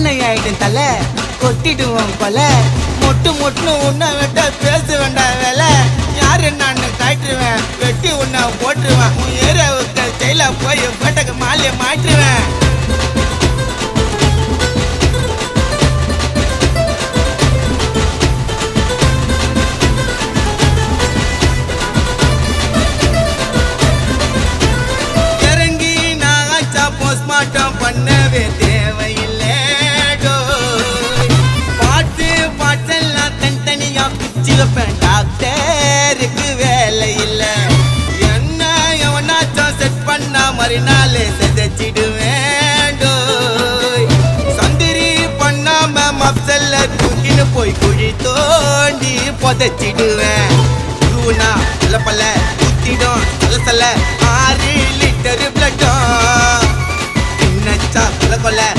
ஆயிடும் தலை கொட்டிடுவோம் கொலை மொட்டு மொட்டுன்னு உன்ன வெட்ட பேச வேண்டாம் வேலை யாரு நான் காட்டுருவேன் வெட்டி உன்ன போட்டுருவேன் உன் ஏரியாவுக்கு செயலா போய் பேட்டக்கு மாலையை மாட்டுருவேன். இறங்கி நான் ஆச்சா போஸ்ட்மார்ட்டம் பண்ணவே தேவையில்லை. பாட்டு பாட்டெல்லாம் தனித்தனியா பிச்சு வைப்பேன் டாக்டருக்கு வேலை இல்லை. என்ன எவனாச்சும் செட் பண்ணா மறுநாளே செதைச்சிடுவேன். சந்திரி பண்ணாம மப்சல்ல தூக்கின்னு போய் குழி தோண்டி புதைச்சிடுவேன். ரூனா பல்ல